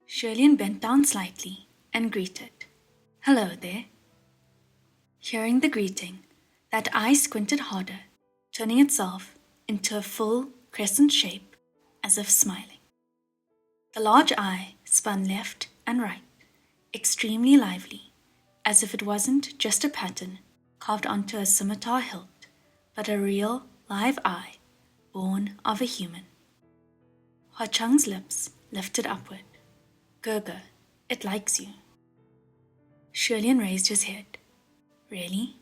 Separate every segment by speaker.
Speaker 1: Shirlian bent down slightly and greeted. "Hello there." Hearing the greeting, that eye squinted harder, turning itself into a full crescent shape as if smiling. The large eye spun left and right, extremely lively, as if it wasn't just a pattern carved onto a scimitar hilt, but a real, live eye born of a human. Hua Chang's lips lifted upward. "Gurgur, it likes you." Shirlian raised his head. "Really?"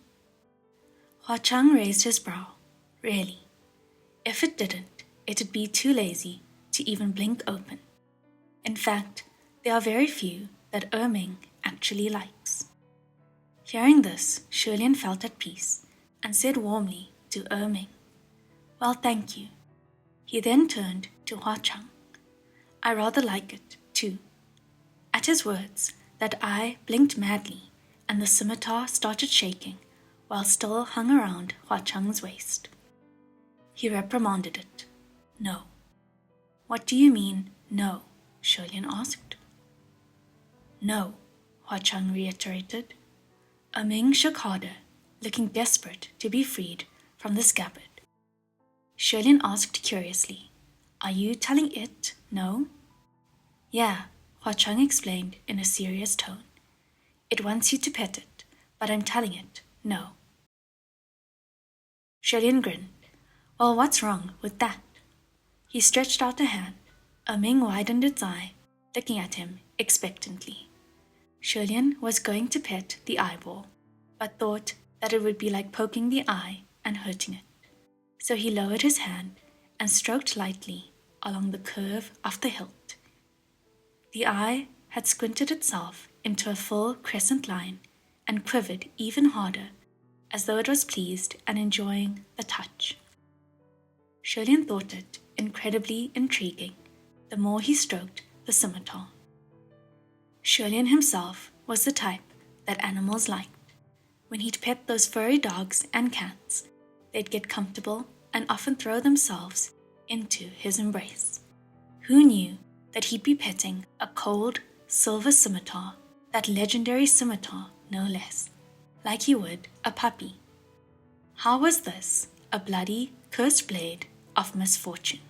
Speaker 1: Hua Chang raised his brow. "Really. If it didn't, it'd be too lazy to even blink open. In fact, there are very few that Erming actually likes." Hearing this, Shirlian felt at peace and said warmly to Erming, "Well, thank you." He then turned to Hua Chang. "I rather like it, too." At his words, that eye blinked madly, and the scimitar started shaking while still hung around Hua Chang's waist. He reprimanded it. "No." "What do you mean, no?" Shirlian asked. "No," Hua Chang reiterated. Ming shook harder, looking desperate to be freed from the scabbard. Shirlian asked curiously, "Are you telling it no?" "Yeah," Hua Chang explained in a serious tone. "It wants you to pet it, but I'm telling it no." Shirlian grinned. "Well, what's wrong with that?" He stretched out a hand. Ming widened its eye, looking at him expectantly. Shirlian was going to pet the eyeball, but thought that it would be like poking the eye and hurting it. So he lowered his hand and stroked lightly along the curve of the hilt. The eye had squinted itself into a full crescent line and quivered even harder, as though it was pleased and enjoying the touch. Shirlian thought it incredibly intriguing the more he stroked the scimitar. Shirlian himself was the type that animals liked. When he'd pet those furry dogs and cats, they'd get comfortable and often throw themselves into his embrace. Who knew that he'd be petting a cold, silver scimitar, that legendary scimitar no less, like he would a puppy? How was this a bloody, cursed blade of misfortune?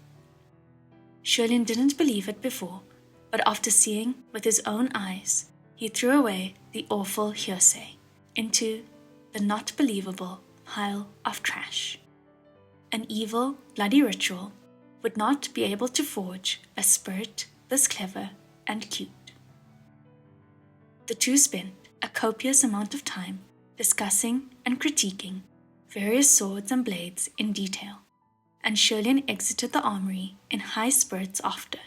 Speaker 1: Shirlian didn't believe it before, but after seeing with his own eyes, he threw away the awful hearsay into the not-believable pile of trash. An evil, bloody ritual would not be able to forge a spirit this clever and cute. The two spent a copious amount of time discussing and critiquing various swords and blades in detail, and Shirlian exited the armory in high spirits after,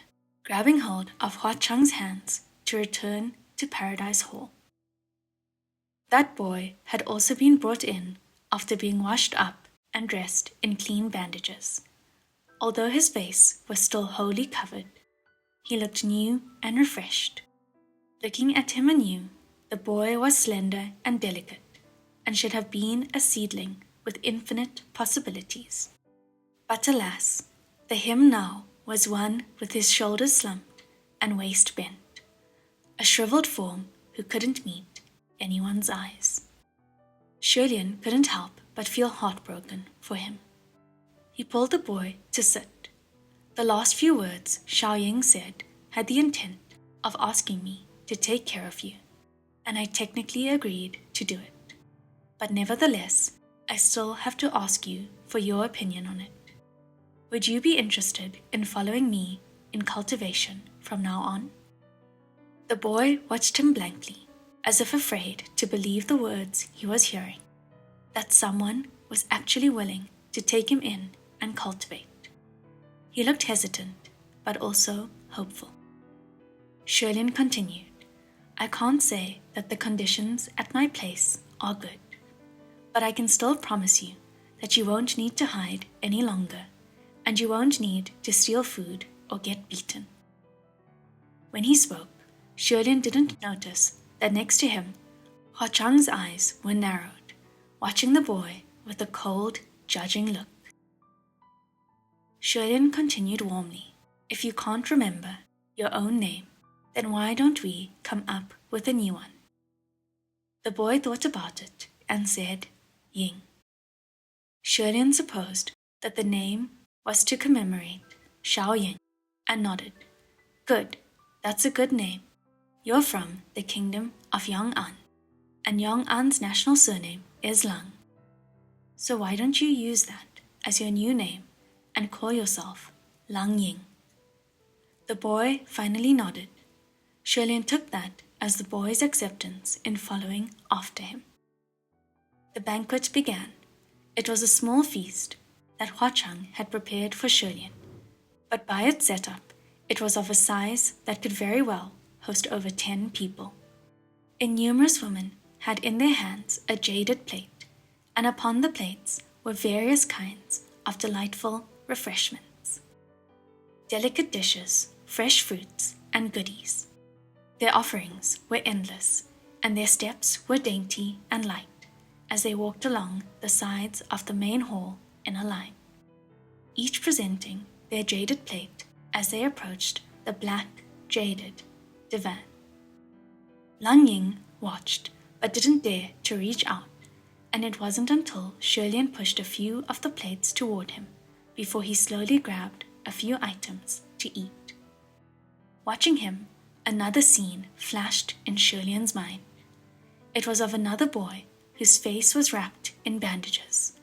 Speaker 1: grabbing hold of Hua Chang's hands to return to Paradise Hall. That boy had also been brought in after being washed up and dressed in clean bandages. Although his face was still wholly covered, he looked new and refreshed. Looking at him anew, the boy was slender and delicate, and should have been a seedling with infinite possibilities. But alas, the him now was one with his shoulders slumped and waist bent, a shriveled form who couldn't meet anyone's eyes. Shirlian couldn't help but feel heartbroken for him. He pulled the boy to sit. The last few words Xiaoying said had the intent of asking me to take care of you, and I technically agreed to do it. But nevertheless, I still have to ask you for your opinion on it. Would you be interested in following me in cultivation from now on? The boy watched him blankly, as if afraid to believe the words he was hearing, that someone was actually willing to take him in and cultivate. He looked hesitant, but also hopeful. Shirlian continued, "I can't say that the conditions at my place are good, but I can still promise you that you won't need to hide any longer, and you won't need to steal food or get beaten." When he spoke, Shirlian didn't notice that next to him, Hua Chang's eyes were narrowed, watching the boy with a cold, judging look. Shirlian continued warmly, "If you can't remember your own name, Then why don't we come up with a new one? The boy thought about it and said, Ying. Shirlian supposed that the name was to commemorate Xiao Ying and nodded. Good, that's a good name. You're from the kingdom of Yong'an, and Yong'an's national surname is Lang. So why don't you use that as your new name and call yourself Lang Ying? The boy finally nodded. Shirlian took that as the boy's acceptance in following after him. The banquet began. It was a small feast that Hua Chang had prepared for Shirlian, but by its setup, it was of a size that could very well host over 10 people. Innumerous women had in their hands a jaded plate, and upon the plates were various kinds of delightful refreshments. Delicate dishes, fresh fruits, and goodies. Their offerings were endless, and their steps were dainty and light as they walked along the sides of the main hall in a line, each presenting their jaded plate as they approached the black, jaded divan. Lang Ying watched but didn't dare to reach out, and it wasn't until Shirlian pushed a few of the plates toward him before he slowly grabbed a few items to eat. Watching him, another scene flashed in Shirlian's mind. It was of another boy whose face was wrapped in bandages.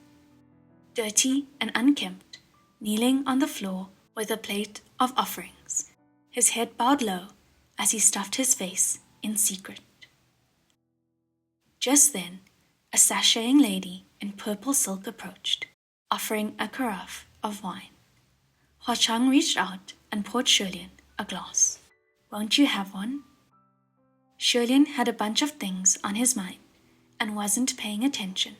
Speaker 1: Dirty and unkempt, kneeling on the floor with a plate of offerings, his head bowed low as he stuffed his face in secret. Just then, a sashaying lady in purple silk approached, offering a carafe of wine. Hua Chang reached out and poured Shirlian a glass. Won't you have one? Shirlian had a bunch of things on his mind and wasn't paying attention,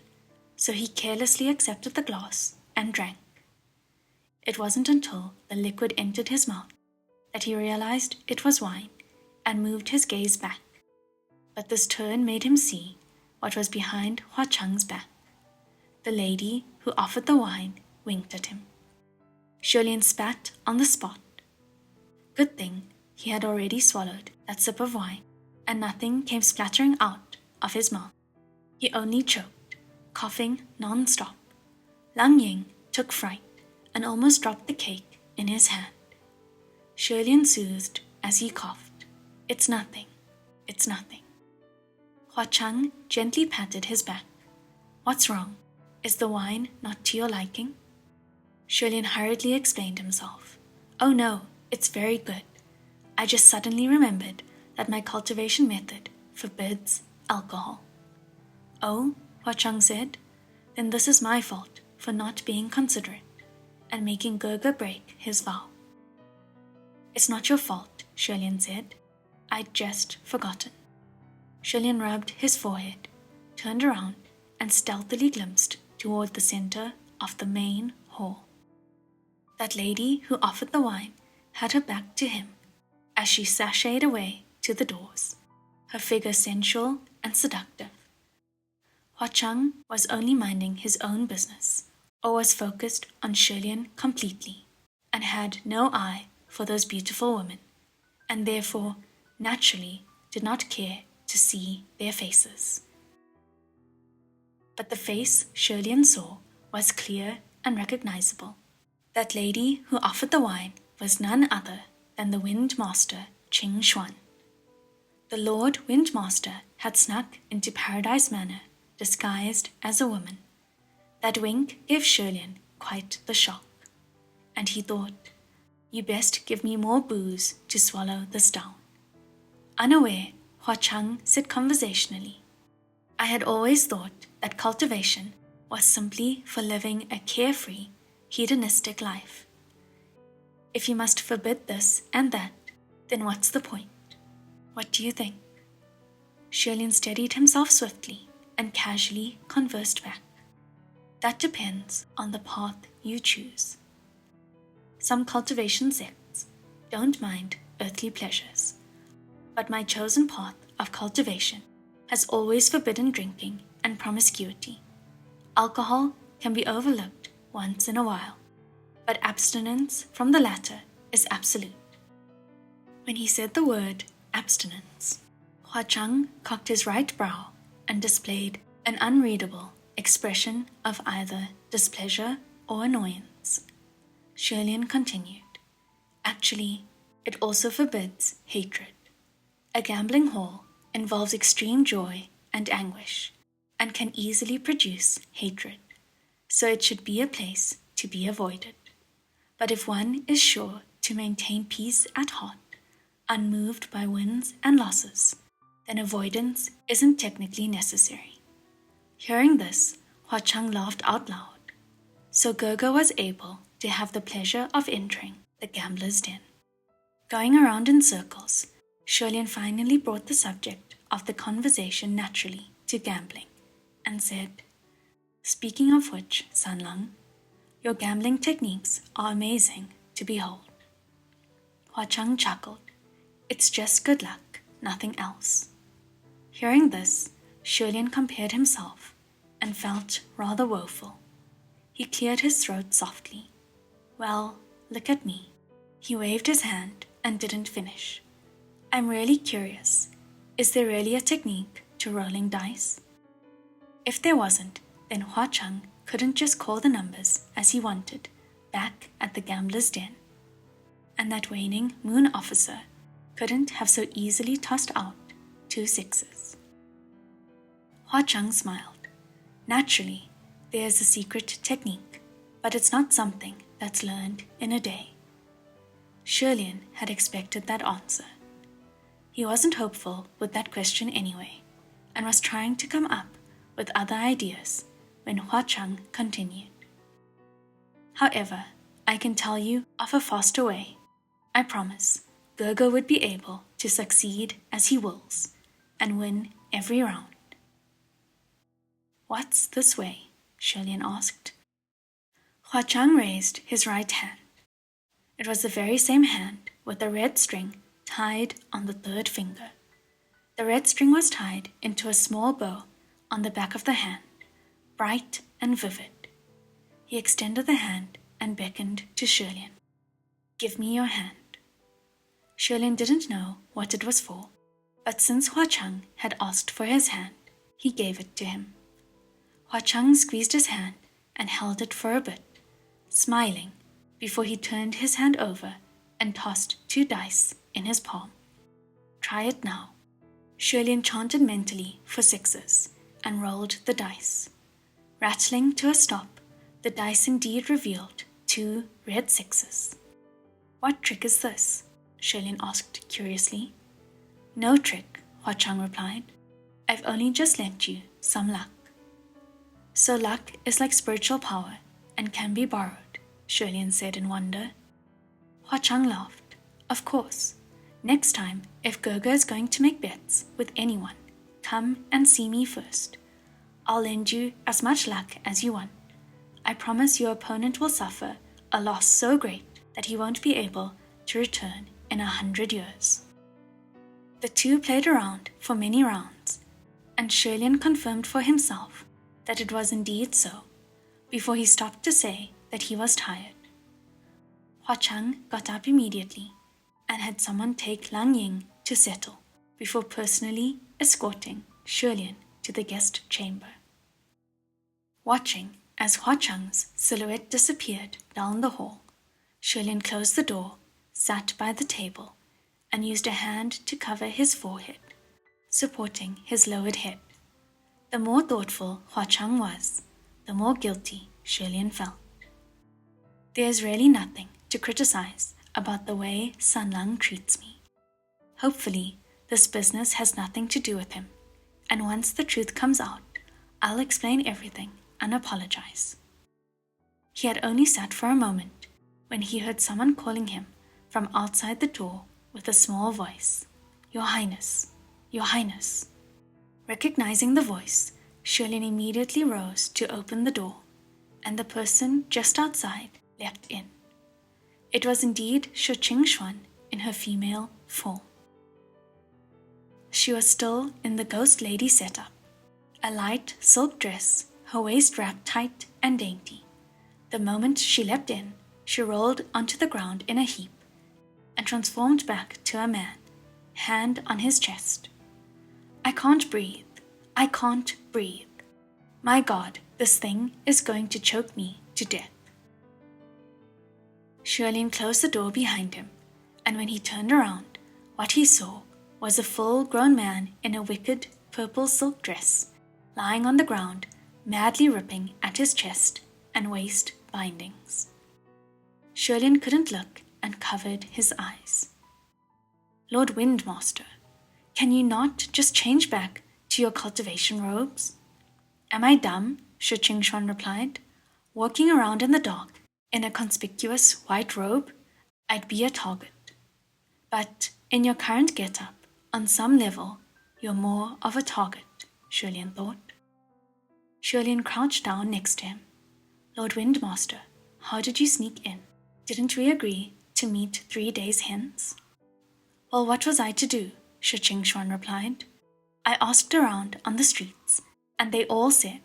Speaker 1: so he carelessly accepted the glass and drank. It wasn't until the liquid entered his mouth that he realized it was wine and moved his gaze back. But this turn made him see what was behind Hua Chang's back. The lady who offered the wine winked at him. Shirlian spat on the spot. Good thing he had already swallowed that sip of wine, and nothing came splattering out of his mouth. He only choked, coughing non-stop. Lang Ying took fright and almost dropped the cake in his hand. Shirlian soothed as he coughed. It's nothing. It's nothing. Hua Chang gently patted his back. What's wrong? Is the wine not to your liking? Shirlian hurriedly explained himself. Oh no, it's very good. I just suddenly remembered that my cultivation method forbids alcohol. Oh, Hua Chang said, then this is my fault for not being considerate and making Gerger break his vow. It's not your fault, Shirlian said. I'd just forgotten. Shirlian rubbed his forehead, turned around, and stealthily glimpsed toward the center of the main hall. That lady who offered the wine had her back to him as she sashayed away to the doors, her figure sensual and seductive. Hua Chang was only minding his own business, or was focused on Shirlian completely, and had no eye for those beautiful women, and therefore naturally did not care to see their faces. But the face Shirlian saw was clear and recognizable. That lady who offered the wine was none other than the Wind Master Qing Xuan. The Lord Wind Master had snuck into Paradise Manor disguised as a woman. That wink gave Shirlian quite the shock, and he thought, you best give me more booze to swallow this down. Unaware, Hua Chang said conversationally, I had always thought that cultivation was simply for living a carefree, hedonistic life. If you must forbid this and that, then what's the point? What do you think? Shirlian steadied himself swiftly and casually conversed back. That depends on the path you choose. Some cultivation sects don't mind earthly pleasures, but my chosen path of cultivation has always forbidden drinking and promiscuity. Alcohol can be overlooked once in a while, but abstinence from the latter is absolute. When he said the word abstinence. Hua Chang cocked his right brow and displayed an unreadable expression of either displeasure or annoyance. Shirlian continued, "Actually, it also forbids hatred. A gambling hall involves extreme joy and anguish, and can easily produce hatred, so it should be a place to be avoided. But if one is sure to maintain peace at heart, unmoved by wins and losses, then avoidance isn't technically necessary." Hearing this, Hua Chang laughed out loud. So Gerger was able to have the pleasure of entering the gambler's den. Going around in circles, Shirlian finally brought the subject of the conversation naturally to gambling and said, "Speaking of which, Sanlang, your gambling techniques are amazing to behold." Hua Chang chuckled. "It's just good luck, nothing else." Hearing this, Shirlian compared himself and felt rather woeful. He cleared his throat softly. "Well, look at me." He waved his hand and didn't finish. "I'm really curious. Is there really a technique to rolling dice?" If there wasn't, then Hua Chang couldn't just call the numbers as he wanted back at the gambler's den. And that waning moon officer couldn't have so easily tossed out 2 6s. Hua Chang smiled. "Naturally, there's a secret technique, but it's not something that's learned in a day." Shirlian had expected that answer. He wasn't hopeful with that question anyway, and was trying to come up with other ideas when Hua Chang continued. "However, I can tell you of a faster way. I promise Gerger would be able to succeed as he wills and win every round." "What's this way?" Shirlian asked. Hua Chang raised his right hand. It was the very same hand with the red string tied on the 3rd finger. The red string was tied into a small bow on the back of the hand, bright and vivid. He extended the hand and beckoned to Shirlian. "Give me your hand." Shirlian didn't know what it was for, but since Hua Chang had asked for his hand, he gave it to him. Hua Chang squeezed his hand and held it for a bit, smiling, before he turned his hand over and tossed 2 dice in his palm. "Try it now." Shirlian chanted mentally for 6s and rolled the dice. Rattling to a stop, the dice indeed revealed 2 red 6s. "What trick is this?" Shirlian asked curiously. "No trick," Hua Chang replied. "I've only just lent you some luck." "So luck is like spiritual power and can be borrowed," Shirlian said in wonder. Hua Chang laughed. "Of course. Next time, if Gerger is going to make bets with anyone, come and see me first. I'll lend you as much luck as you want. I promise your opponent will suffer a loss so great that he won't be able to return in 100 years." The two played around for many rounds, and Shirlian confirmed for himself that it was indeed so, before he stopped to say that he was tired. Hua Chang got up immediately and had someone take Lang Ying to settle, before personally escorting Shirlian to the guest chamber. Watching as Hua Chang's silhouette disappeared down the hall, Shirlian closed the door, sat by the table, and used a hand to cover his forehead, supporting his lowered head. The more thoughtful Hua Chang was, the more guilty Shirlian felt. There's really nothing to criticize about the way Sanlang treats me. Hopefully, this business has nothing to do with him, and once the truth comes out, I'll explain everything and apologize. He had only sat for a moment when he heard someone calling him from outside the door with a small voice. "Your Highness, Your Highness." Recognizing the voice, Shirlian immediately rose to open the door, and the person just outside leapt in. It was indeed Shi Xuan in her female form. She was still in the ghost lady setup, a light silk dress, her waist wrapped tight and dainty. The moment she leapt in, she rolled onto the ground in a heap and transformed back to a man, hand on his chest. I can't breathe. I can't breathe. My God, this thing is going to choke me to death. Shirlene closed the door behind him, and when he turned around, what he saw was a full-grown man in a wicked purple silk dress, lying on the ground, madly ripping at his chest and waist bindings. Shirlene couldn't look and covered his eyes. Lord Windmaster, can you not just change back to your cultivation robes? Am I dumb? Shi Qingshuan replied. Walking around in the dark in a conspicuous white robe, I'd be a target. But in your current get-up, on some level, you're more of a target, Shirlene thought. Shirlene crouched down next to him. Lord Windmaster, how did you sneak in? Didn't we agree to meet 3 days hence? Well, what was I to do? Shi Qingshuan replied. I asked around on the streets, and they all said,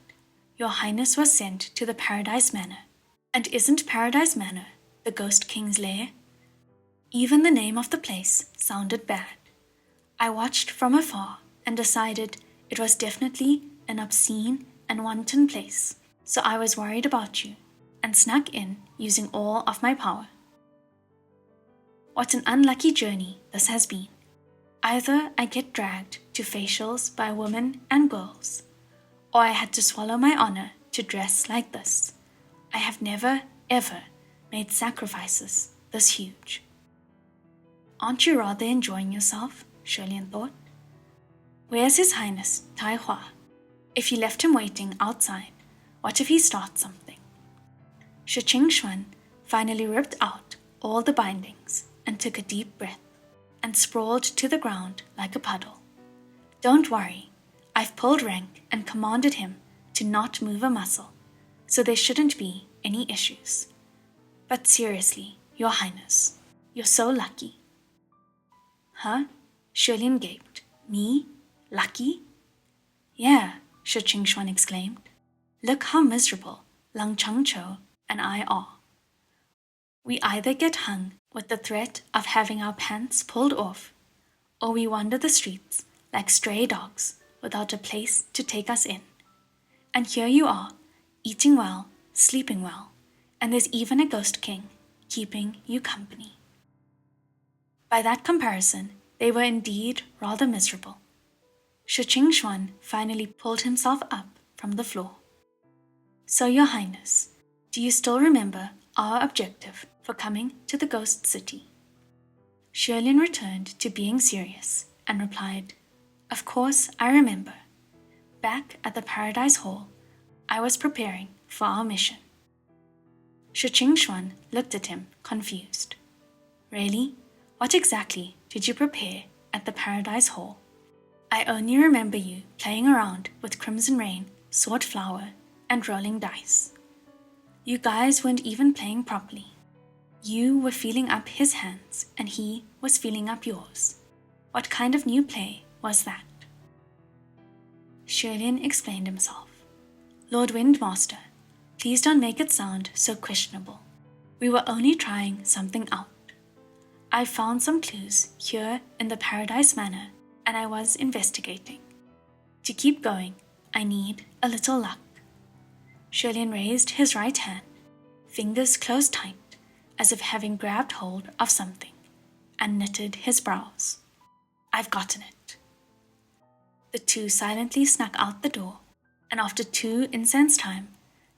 Speaker 1: Your Highness was sent to the Paradise Manor. And isn't Paradise Manor the Ghost King's lair? Even the name of the place sounded bad. I watched from afar and decided it was definitely an obscene and wanton place, so I was worried about you and snuck in using all of my power. What an unlucky journey this has been. Either I get dragged to facials by women and girls, or I had to swallow my honor to dress like this. I have never, ever made sacrifices this huge. Aren't you rather enjoying yourself? Shirlene thought. Where's His Highness, Tai Hua? If you left him waiting outside, what if he starts something? Shi Qingshuan finally ripped out all the bindings and took a deep breath and sprawled to the ground like a puddle. Don't worry, I've pulled rank and commanded him to not move a muscle, so there shouldn't be any issues. But seriously, Your Highness, you're so lucky. Huh? Shirlene gaped. Me? Lucky? Yeah, Shi Qingshuan exclaimed. Look how miserable Lang Changchou and I are. We either get hung with the threat of having our pants pulled off, or we wander the streets like stray dogs without a place to take us in. And here you are, eating well, sleeping well, and there's even a ghost king keeping you company. By that comparison, they were indeed rather miserable. Shi Qingshuan finally pulled himself up from the floor. So, Your Highness, do you still remember our objective for coming to the ghost city? Shirlene returned to being serious and replied, Of course I remember. Back at the Paradise Hall, I was preparing for our mission. Shi Qingshuan looked at him, confused. Really? What exactly did you prepare at the Paradise Hall? I only remember you playing around with Crimson Rain, Sword Flower, and rolling dice. You guys weren't even playing properly. You were feeling up his hands, and he was feeling up yours. What kind of new play was that? Shirlene explained himself. Lord Windmaster, please don't make it sound so questionable. We were only trying something out. I found some clues here in the Paradise Manor, and I was investigating. To keep going, I need a little luck. Shirlene raised his right hand, fingers closed tight, as if having grabbed hold of something, and knitted his brows. I've gotten it. The two silently snuck out the door, and after 2 incense time,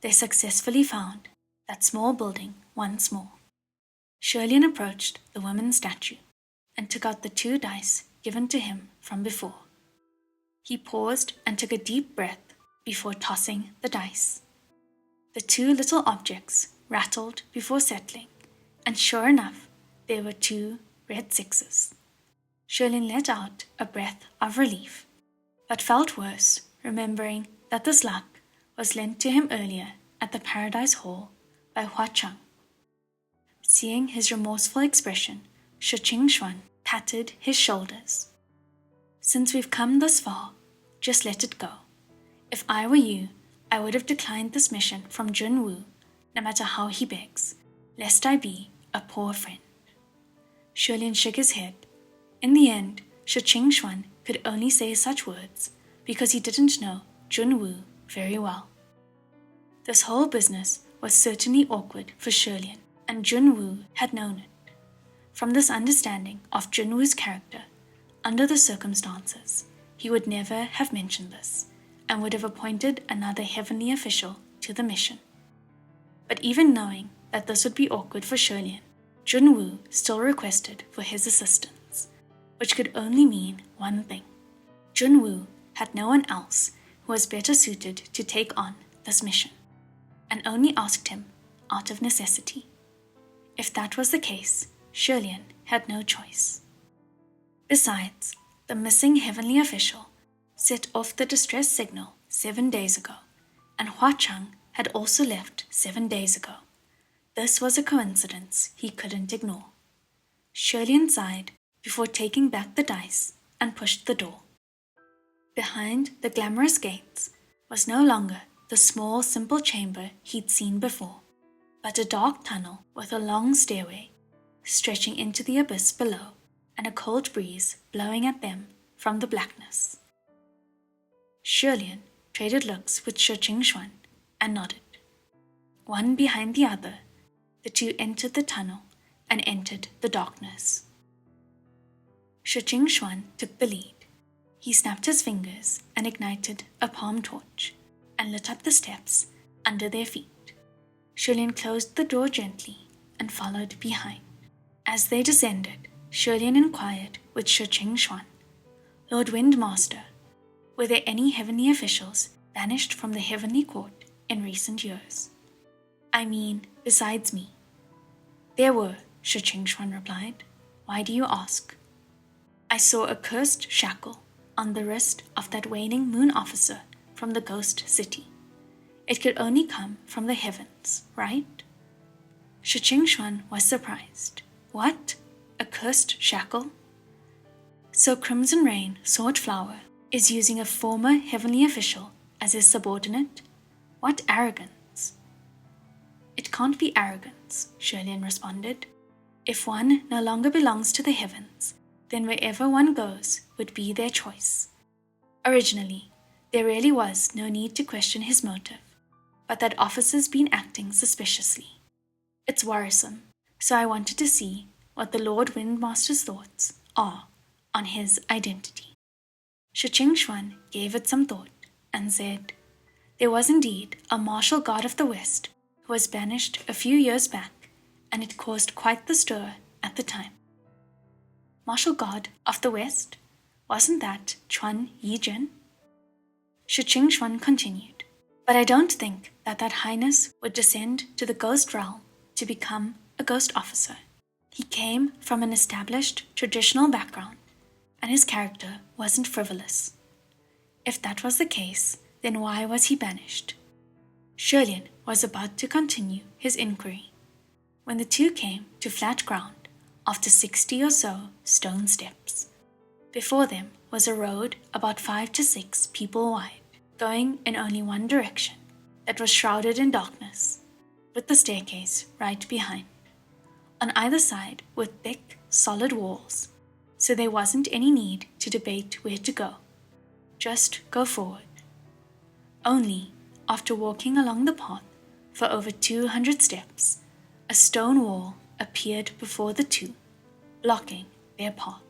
Speaker 1: they successfully found that small building once more. Shirlene approached the woman's statue and took out the 2 dice given to him from before. He paused and took a deep breath before tossing the dice. The 2 little objects rattled before settling, and sure enough, there were 2 red 6s. Shirlene let out a breath of relief, but felt worse remembering that this luck was lent to him earlier at the Paradise Hall by Hua Cheng. Seeing his remorseful expression, Shi Qingshuan patted his shoulders. Since we've come this far, just let it go. If I were you, I would have declined this mission from Jun Wu, no matter how he begs, lest I be a poor friend. Shirlene shook his head. In the end, Shi Xuan could only say such words because he didn't know Junwu very well. This whole business was certainly awkward for Shilian, and Junwu had known it. From this understanding of Junwu's character, under the circumstances, he would never have mentioned this, and would have appointed another heavenly official to the mission. But even knowing that this would be awkward for Shilian, Junwu still requested for his assistance, which could only mean one thing. Junwu had no one else who was better suited to take on this mission, and only asked him out of necessity. If that was the case, Shilian had no choice. Besides, the missing heavenly official set off the distress signal 7 days ago, and Hua Cheng had also left 7 days ago. This was a coincidence he couldn't ignore. Shilian sighed before taking back the dice and pushed the door. Behind the glamorous gates was no longer the small, simple chamber he'd seen before, but a dark tunnel with a long stairway stretching into the abyss below, and a cold breeze blowing at them from the blackness. Shilian traded looks with Shi Xuan and nodded. One behind the other, the two entered the tunnel and entered the darkness. Shi Xuan took the lead. He snapped his fingers and ignited a palm torch and lit up the steps under their feet. Shilian closed the door gently and followed behind. As they descended, Shilian inquired with Shi Xuan, "Lord Windmaster, were there any heavenly officials banished from the heavenly court in recent years? I mean, besides me." "There were," Shi Xuan replied. "Why do you ask?" "I saw a cursed shackle on the wrist of that waning moon officer from the ghost city. It could only come from the heavens, right?" Shi Xuan was surprised. "What? A cursed shackle?" "So Crimson Rain Swordflower is using a former heavenly official as his subordinate? What arrogance!" "It can't be arrogance," Shilian responded. "If one no longer belongs to the heavens, then wherever one goes would be their choice. Originally, there really was no need to question his motive, but that officer's been acting suspiciously. It's worrisome, so I wanted to see what the Lord Windmaster's thoughts are on his identity." Shi Xuan gave it some thought and said, "There was indeed a martial god of the West who was banished a few years back, and it caused quite the stir at the time." "Martial god of the West? Wasn't that Chuan Yijin?" Shi Xuan continued, "But I don't think that highness would descend to the ghost realm to become a ghost officer. He came from an established traditional background, and his character wasn't frivolous. If that was the case, then why was he banished?" Shilian was about to continue his inquiry when the two came to flat ground after 60 or so stone steps. Before them was a road about 5 to 6 people wide, going in only one direction, that was shrouded in darkness, with the staircase right behind. On either side were thick, solid walls, so there wasn't any need to debate where to go. Just go forward. Only, after walking along the path for over 200 steps, a stone wall appeared before the two, blocking their path.